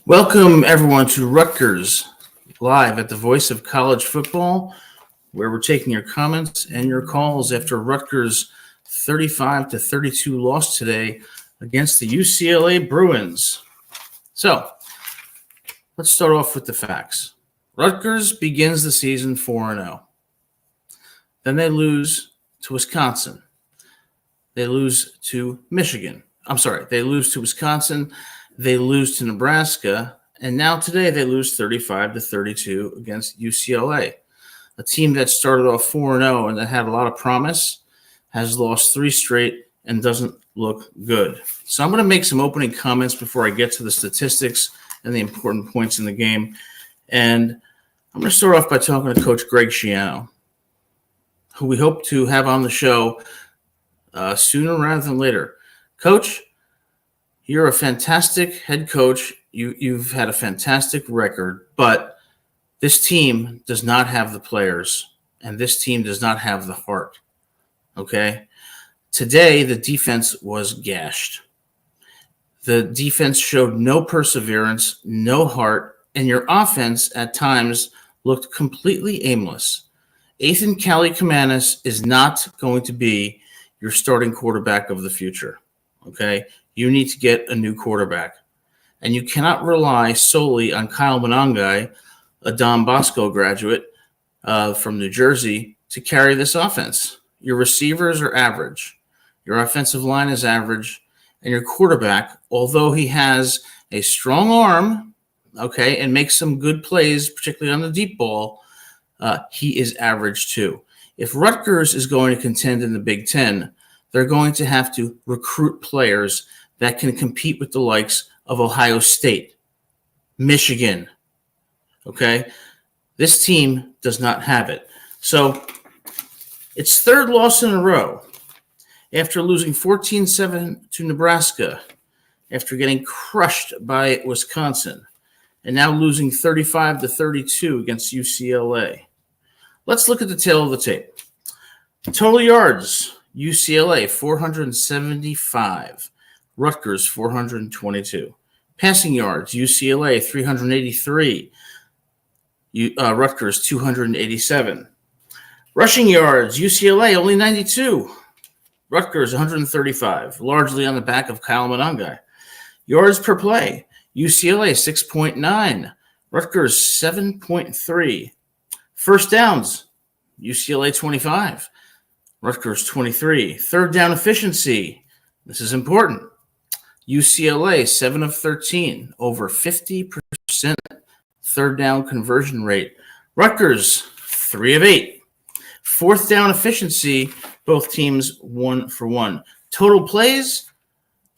Welcome, everyone, to Rutgers Live at the Voice of College Football, where we're taking your comments and your calls after Rutgers' 35-32 loss today against the UCLA Bruins. So, let's start off with the facts. Rutgers begins the season 4-0. Then they lose to Wisconsin. They lose to Michigan. They lose to Wisconsin. They lose to Nebraska. And now today they lose 35-32 against UCLA. A team that started off 4-0 and that had a lot of promise has lost 3 straight and doesn't look good. So I'm going to make some opening comments before I get to the statistics and the important points in the game. And I'm going to start off by talking to Coach Greg Schiano, who we hope to have on the show sooner rather than later. Coach, you're a fantastic head coach. You've had a fantastic record, but this team does not have the players, and this team does not have the heart. Okay? Today, the defense was gashed. The defense showed no perseverance, no heart, and your offense at times looked completely aimless. Ethan Kaliakmanis is not going to be your starting quarterback of the future. Okay? You need to get a new quarterback. And you cannot rely solely on Kyle Monangai, a Don Bosco graduate from New Jersey, to carry this offense. Your receivers are average. Your offensive line is average. And your quarterback, although he has a strong arm, okay, and makes some good plays, particularly on the deep ball, he is average too. If Rutgers is going to contend in the Big Ten, they're going to have to recruit players that can compete with the likes of Ohio State, Michigan, okay? This team does not have it. So it's third loss in a row after losing 14-7 to Nebraska, after getting crushed by Wisconsin, and now losing 35-32 against UCLA. Let's look at the tail of the tape. Total yards, UCLA 475. Rutgers 422. Passing yards, UCLA 383. Rutgers 287. Rushing yards, UCLA only 92. Rutgers 135, largely on the back of Kyle Monangai. Yards per play, UCLA 6.9. Rutgers 7.3. First downs, UCLA 25. Rutgers 23. Third down efficiency, this is important. UCLA 7 of 13, over 50% third down conversion rate. Rutgers 3 of 8. Fourth down efficiency, both teams 1 for 1. Total plays,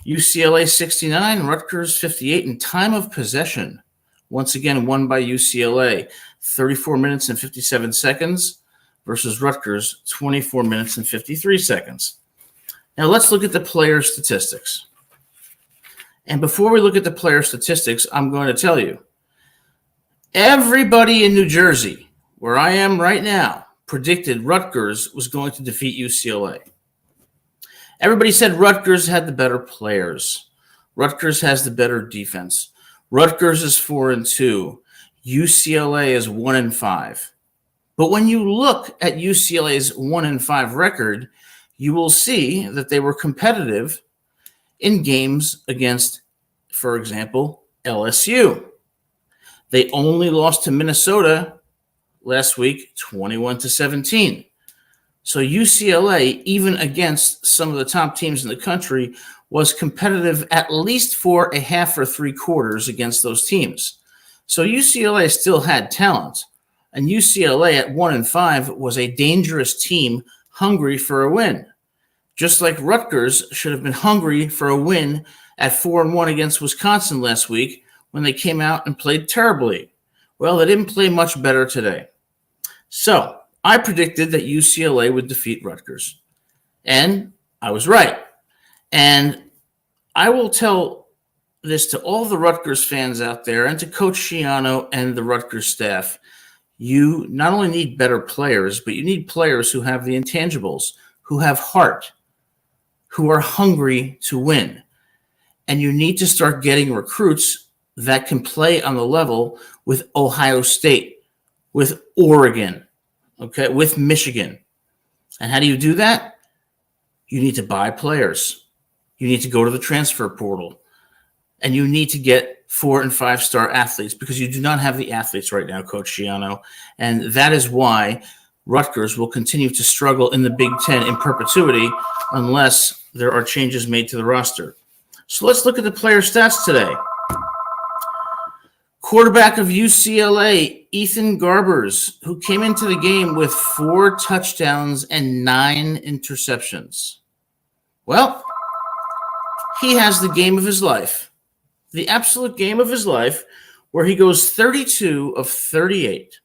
UCLA 69, Rutgers 58, and time of possession, once again won by UCLA, 34 minutes and 57 seconds versus Rutgers 24 minutes and 53 seconds. Now let's look at the player statistics. And before we look at the player statistics, I'm going to tell you, everybody in New Jersey, where I am right now, predicted Rutgers was going to defeat UCLA. Everybody said Rutgers had the better players. Rutgers has the better defense. Rutgers is 4-2. UCLA is 1-5. But when you look at UCLA's 1-5 record, you will see that they were competitive in games against, for example, LSU. They only lost to Minnesota last week, 21-17. So UCLA, even against some of the top teams in the country, was competitive at least for a half or 3 quarters against those teams. So UCLA still had talent. And UCLA at 1-5 was a dangerous team hungry for a win. Just like Rutgers should have been hungry for a win at 4-1 against Wisconsin last week when they came out and played terribly. Well, they didn't play much better today. So I predicted that UCLA would defeat Rutgers. And I was right. And I will tell this to all the Rutgers fans out there and to Coach Schiano and the Rutgers staff. You not only need better players, but you need players who have the intangibles, who have heart, who are hungry to win. And you need to start getting recruits that can play on the level with Ohio State, with Oregon, okay, with Michigan. And how do you do that? You need to buy players. You need to go to the transfer portal. And you need to get 4- and 5-star athletes because you do not have the athletes right now, Coach Schiano. And that is why Rutgers will continue to struggle in the Big Ten in perpetuity unless there are changes made to the roster. So let's look at the player stats today. Quarterback of UCLA, Ethan Garbers, who came into the game with 4 touchdowns and 9 interceptions. Well, he has the game of his life, the absolute game of his life, where he goes 32 of 38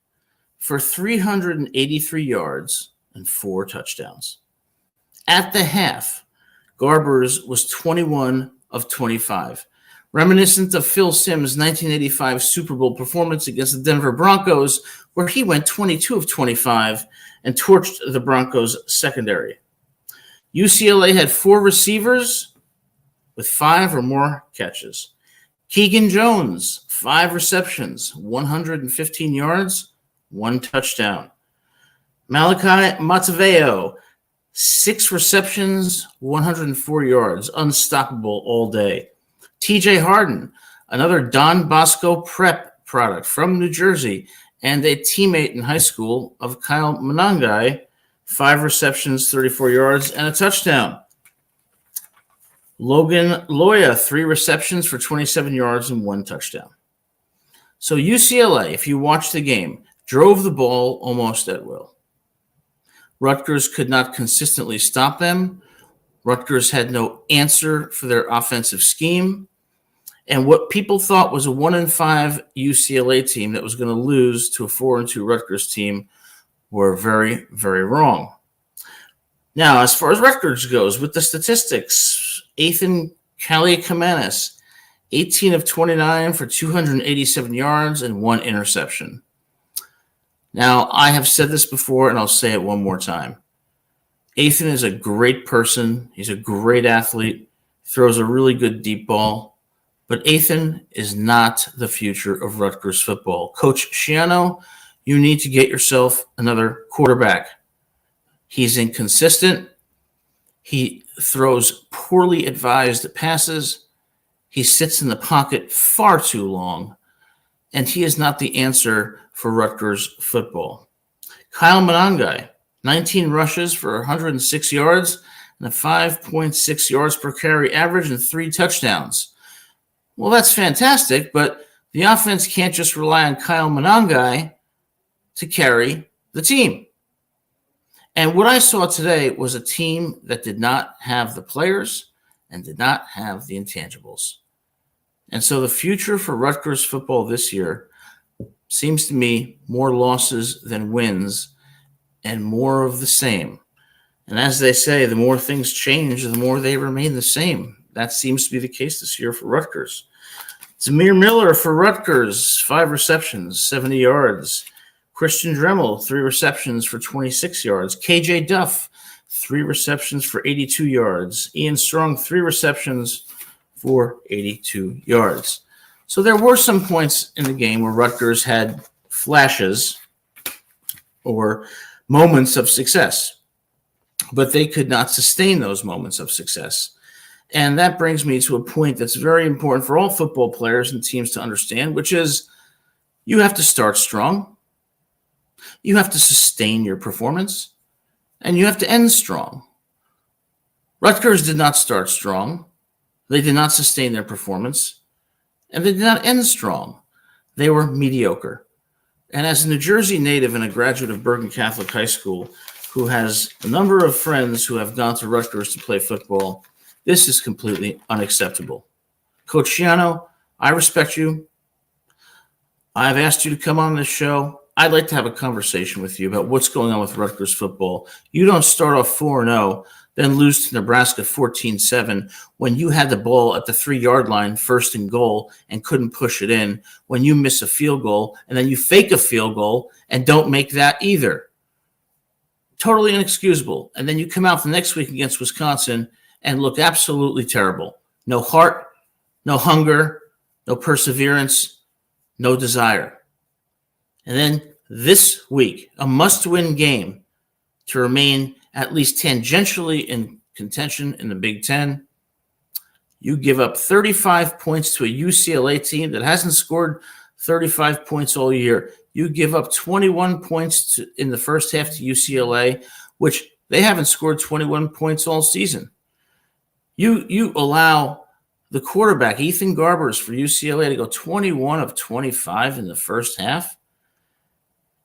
for 383 yards and 4 touchdowns. At the half, Garbers was 21 of 25. Reminiscent of Phil Simms' 1985 Super Bowl performance against the Denver Broncos, where he went 22 of 25 and torched the Broncos' secondary. UCLA had 4 receivers with 5 or more catches. Keegan Jones, 5 receptions, 115 yards, 1 touchdown. Malachi Mataveo, 6 receptions, 104 yards, unstoppable all day. TJ Harden, another Don Bosco prep product from New Jersey and a teammate in high school of Kyle Monangai, 5 receptions, 34 yards, and a touchdown. Logan Loya, 3 receptions for 27 yards and 1 touchdown. So UCLA, if you watch the game, drove the ball almost at will. Rutgers could not consistently stop them. Rutgers had no answer for their offensive scheme. And what people thought was a 1-5 UCLA team that was going to lose to a 4-2 Rutgers team were very, very wrong. Now, as far as Rutgers goes, with the statistics, Ethan Kaliakamanis, 18 of 29 for 287 yards and 1 interception. Now, I have said this before, and I'll say it one more time. Ethan is a great person. He's a great athlete, throws a really good deep ball. But Ethan is not the future of Rutgers football. Coach Schiano, you need to get yourself another quarterback. He's inconsistent. He throws poorly advised passes. He sits in the pocket far too long. And he is not the answer for Rutgers football. Kyle Monangai, 19 rushes for 106 yards and a 5.6 yards per carry average and 3 touchdowns. Well, that's fantastic, but the offense can't just rely on Kyle Monangai to carry the team. And what I saw today was a team that did not have the players and did not have the intangibles. And so the future for Rutgers football this year seems to me more losses than wins and more of the same. And as they say, the more things change, the more they remain the same. That seems to be the case this year for Rutgers. Zamir Miller for Rutgers, 5 receptions, 70 yards. Christian Dremel, 3 receptions for 26 yards. KJ Duff, 3 receptions for 82 yards. Ian Strong, 3 receptions for 82 yards. So there were some points in the game where Rutgers had flashes or moments of success, but they could not sustain those moments of success. And that brings me to a point that's very important for all football players and teams to understand, which is you have to start strong, you have to sustain your performance, and you have to end strong. Rutgers did not start strong. They did not sustain their performance, and they did not end strong. They were mediocre. And as a New Jersey native and a graduate of Bergen Catholic High School who has a number of friends who have gone to Rutgers to play football, this is completely unacceptable. Coach Schiano, I respect you. I've asked you to come on this show. I'd like to have a conversation with you about what's going on with Rutgers football. You don't start off 4-0, then lose to Nebraska 14-7 when you had the ball at the 3-yard line, 1st and goal, and couldn't push it in, when you miss a field goal, and then you fake a field goal and don't make that either. Totally inexcusable. And then you come out the next week against Wisconsin and look absolutely terrible. No heart, no hunger, no perseverance, no desire. And then this week, a must-win game to remain at least tangentially in contention in the Big Ten. You give up 35 points to a UCLA team that hasn't scored 35 points all year. You give up 21 points in the first half to UCLA, which they haven't scored 21 points all season. You allow the quarterback, Ethan Garbers for UCLA, to go 21 of 25 in the first half.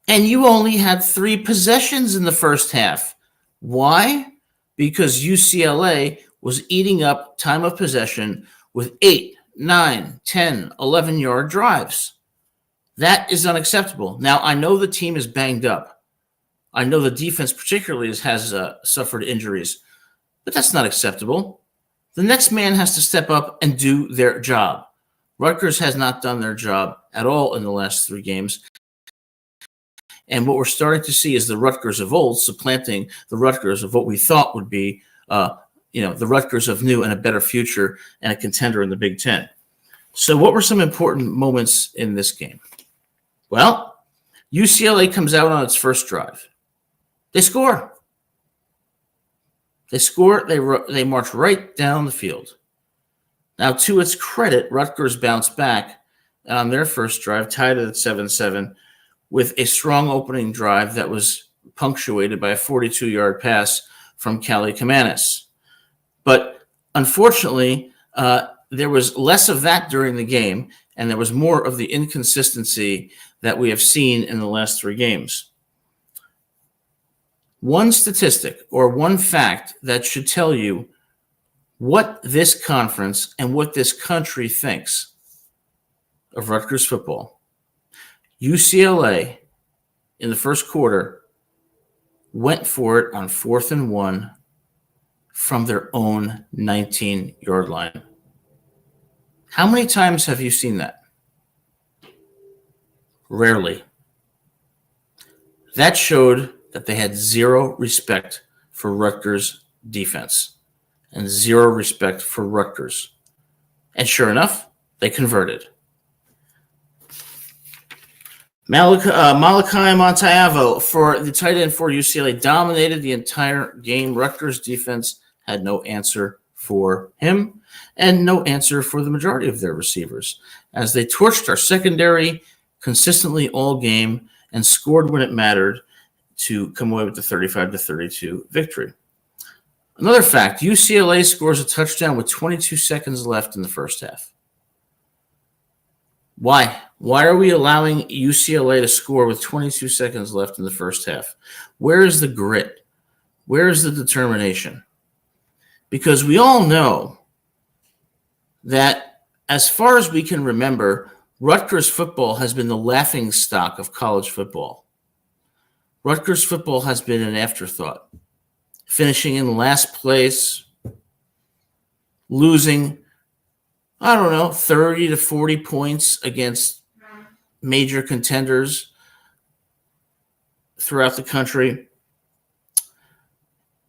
And you only had 3 possessions in the first half. Why? Because UCLA was eating up time of possession with 8, 9, 10, 11-yard drives. That is unacceptable. Now, I know the team is banged up. I know the defense particularly has suffered injuries, but that's not acceptable. The next man has to step up and do their job. Rutgers has not done their job at all in the last 3 games. And what we're starting to see is the Rutgers of old supplanting the Rutgers of what we thought would be, the Rutgers of new and a better future and a contender in the Big Ten. So what were some important moments in this game? Well, UCLA comes out on its first drive. They score. They march right down the field. Now, to its credit, Rutgers bounced back on their first drive, tied it at 7-7, with a strong opening drive that was punctuated by a 42-yard pass from Callie Kamanis. But unfortunately, there was less of that during the game, and there was more of the inconsistency that we have seen in the last 3 games. One statistic or one fact that should tell you what this conference and what this country thinks of Rutgers football. UCLA in the first quarter went for it on 4th and 1 from their own 19-yard line. How many times have you seen that? Rarely. That showed that they had zero respect for Rutgers defense and zero respect for Rutgers. And sure enough, they converted. Malachi Montalvo for the tight end for UCLA dominated the entire game. Rutgers defense had no answer for him and no answer for the majority of their receivers as they torched our secondary consistently all game and scored when it mattered to come away with the 35-32 victory. Another fact, UCLA scores a touchdown with 22 seconds left in the first half. Why? Why are we allowing UCLA to score with 22 seconds left in the first half? Where is the grit? Where is the determination? Because we all know that as far as we can remember, Rutgers football has been the laughing stock of college football. Rutgers football has been an afterthought, finishing in last place, losing 30 to 40 points against major contenders throughout the country.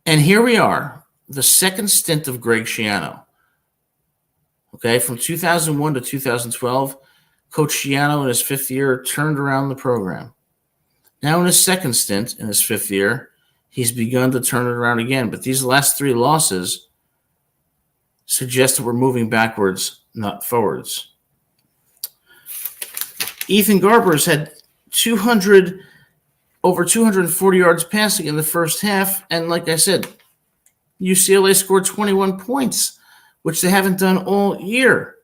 And here we are, the second stint of Greg Schiano. Okay, from 2001 to 2012, Coach Schiano in his 5th year turned around the program. Now in his second stint, in his 5th year, he's begun to turn it around again. But these last 3 losses suggest that we're moving backwards, not forwards. Ethan Garbers had over 240 yards passing in the first half. And like I said, UCLA scored 21 points, which they haven't done all year.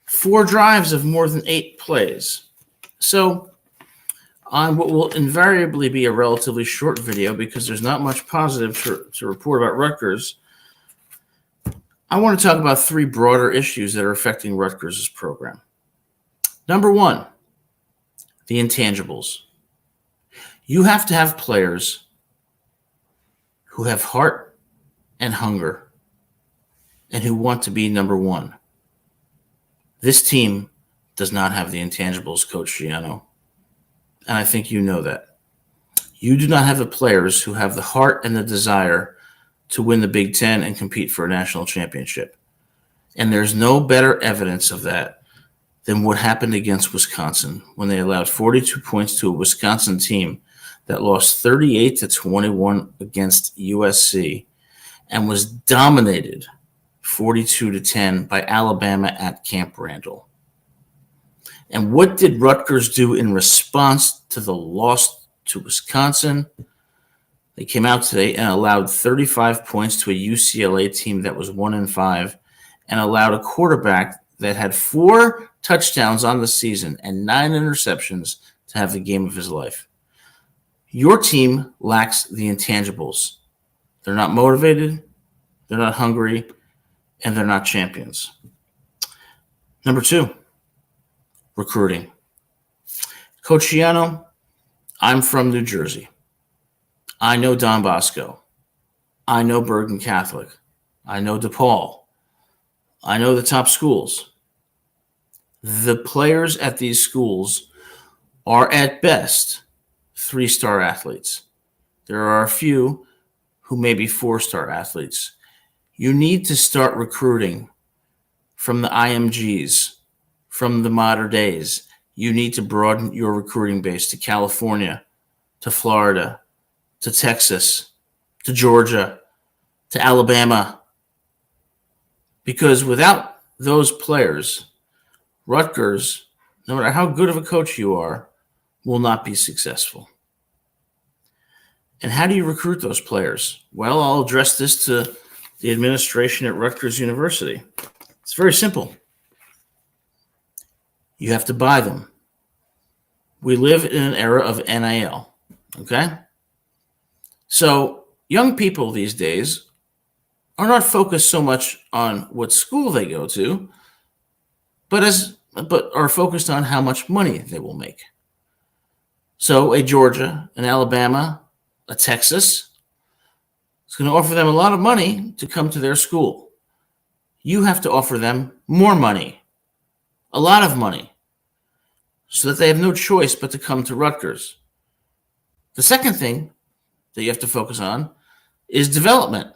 4 drives of more than 8 plays. So on what will invariably be a relatively short video because there's not much positive to report about Rutgers, I want to talk about 3 broader issues that are affecting Rutgers' program. Number 1, the intangibles. You have to have players who have heart and hunger and who want to be number 1. This team does not have the intangibles, Coach Schiano, and I think you know that. You do not have the players who have the heart and the desire to win the Big Ten and compete for a national championship. And there's no better evidence of that than what happened against Wisconsin when they allowed 42 points to a Wisconsin team that lost 38-21 against USC and was dominated 42-10 by Alabama at Camp Randall. And what did Rutgers do in response to the loss to Wisconsin? They came out today and allowed 35 points to a UCLA team that was 1-5 and allowed a quarterback that had 4 touchdowns on the season and 9 interceptions to have the game of his life. Your team lacks the intangibles. They're not motivated, they're not hungry, and they're not champions. Number 2, recruiting. Coach Schiano, I'm from New Jersey. I know Don Bosco. I know Bergen Catholic. I know DePaul. I know the top schools. The players at these schools are at best 3-star athletes. There are a few who may be 4-star athletes. You need to start recruiting from the IMGs, from the modern days. You need to broaden your recruiting base to California, to Florida, to Texas, to Georgia, to Alabama. Because without those players, Rutgers, no matter how good of a coach you are, will not be successful. And how do you recruit those players? Well, I'll address this to the administration at Rutgers University. It's very simple. You have to buy them. We live in an era of NIL, okay? So young people these days are not focused so much on what school they go to, but are focused on how much money they will make. So a Georgia, an Alabama, a Texas is going to offer them a lot of money to come to their school. You have to offer them more money, a lot of money, so that they have no choice but to come to Rutgers. The second thing that you have to focus on is development.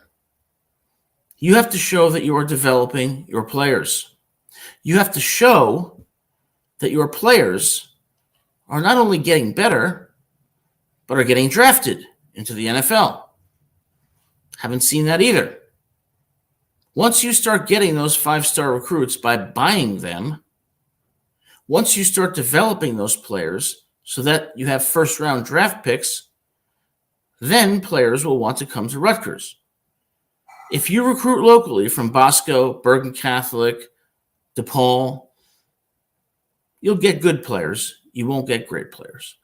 You have to show that you are developing your players. You have to show that your players are not only getting better, but are getting drafted into the NFL. Haven't seen that either. Once you start getting those 5-star recruits by buying them, once you start developing those players so that you have first-round draft picks, then players will want to come to Rutgers. If you recruit locally from Bosco, Bergen Catholic, DePaul, you'll get good players. You won't get great players.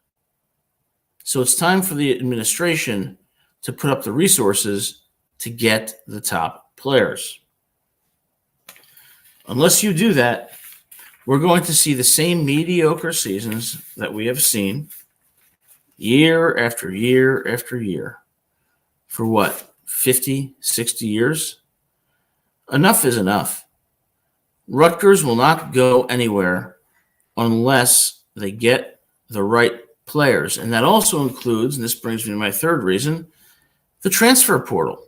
So it's time for the administration to put up the resources to get the top players. Unless you do that, we're going to see the same mediocre seasons that we have seen year after year after year. For what? 50, 60 years? Enough is enough. Rutgers will not go anywhere unless they get the right players. And that also includes, and this brings me to my third reason, the transfer portal.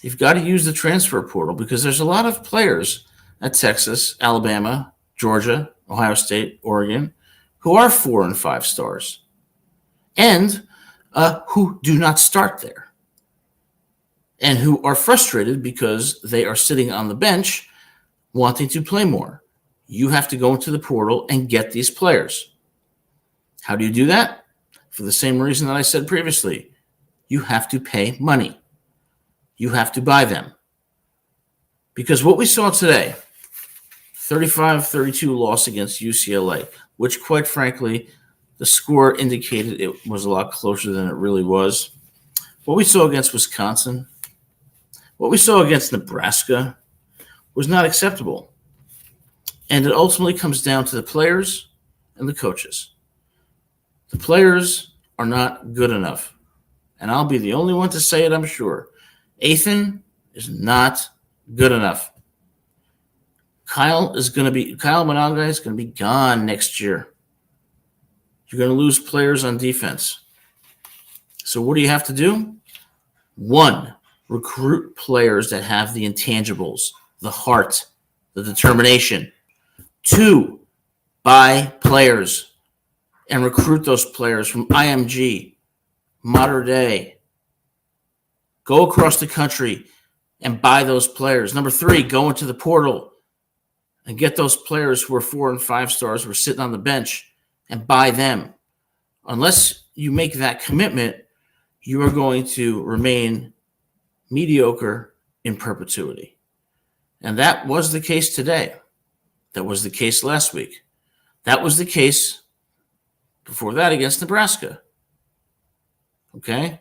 You've got to use the transfer portal because there's a lot of players at Texas, Alabama, Georgia, Ohio State, Oregon, who are 4 and 5 stars and who do not start there and who are frustrated because they are sitting on the bench wanting to play more. You have to go into the portal and get these players. How do you do that? For the same reason that I said previously. You have to pay money. You have to buy them. Because what we saw today, 35-32 loss against UCLA, which quite frankly, the score indicated it was a lot closer than it really was. What we saw against Wisconsin, what we saw against Nebraska was not acceptable. And it ultimately comes down to the players and the coaches. The players are not good enough. And I'll be the only one to say it, I'm sure. Ethan is not good enough. Kyle Mononga is going to be gone next year. You're going to lose players on defense. So what do you have to do? 1, recruit players that have the intangibles, the heart, the determination. 2, buy players and recruit those players from IMG, Mater Dei. Go across the country and buy those players. Number 3, go into the portal and get those players who are 4 and 5 stars who are sitting on the bench and buy them. Unless you make that commitment, you are going to remain mediocre in perpetuity. And that was the case today. That was the case last week. That was the case before that against Nebraska. Okay?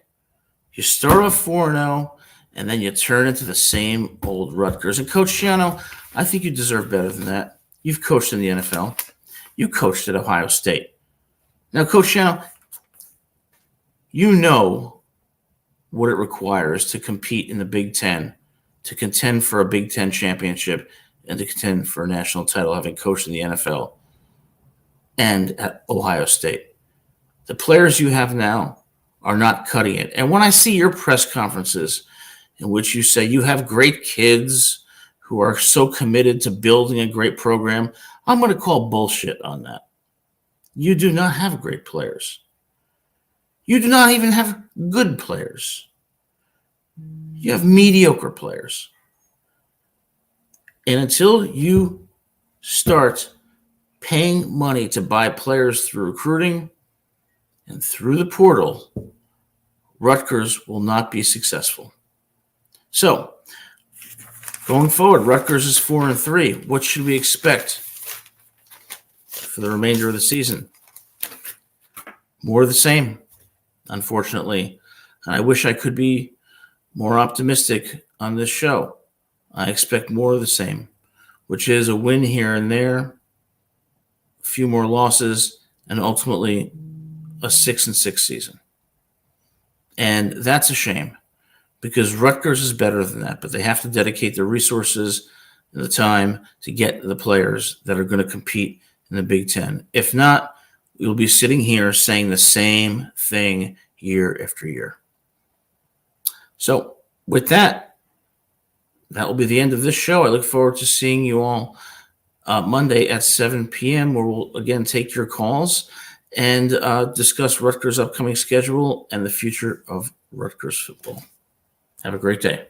You start off 4-0, and then you turn into the same old Rutgers. And Coach Schiano, I think you deserve better than that. You've coached in the NFL. You coached at Ohio State. Now, Coach Schiano, you know what it requires to compete in the Big Ten, to contend for a Big Ten championship, and to contend for a national title, having coached in the NFL and at Ohio State. The players you have now are not cutting it. And when I see your press conferences in which you say you have great kids who are so committed to building a great program, I'm going to call bullshit on that. You do not have great players. You do not even have good players. You have mediocre players. And until you start paying money to buy players through recruiting and through the portal, Rutgers will not be successful. So, going forward, Rutgers is 4-3. What should we expect for the remainder of the season? More of the same, unfortunately. And I wish I could be more optimistic on this show. I expect more of the same, which is a win here and there, a few more losses, and ultimately a 6-6 season. And that's a shame because Rutgers is better than that, but they have to dedicate their resources and the time to get the players that are going to compete in the Big Ten. If not, we'll be sitting here saying the same thing year after year. So with that, that will be the end of this show. I look forward to seeing you all Monday at 7 p.m. where we'll again take your calls and discuss Rutgers' upcoming schedule and the future of Rutgers football. Have a great day.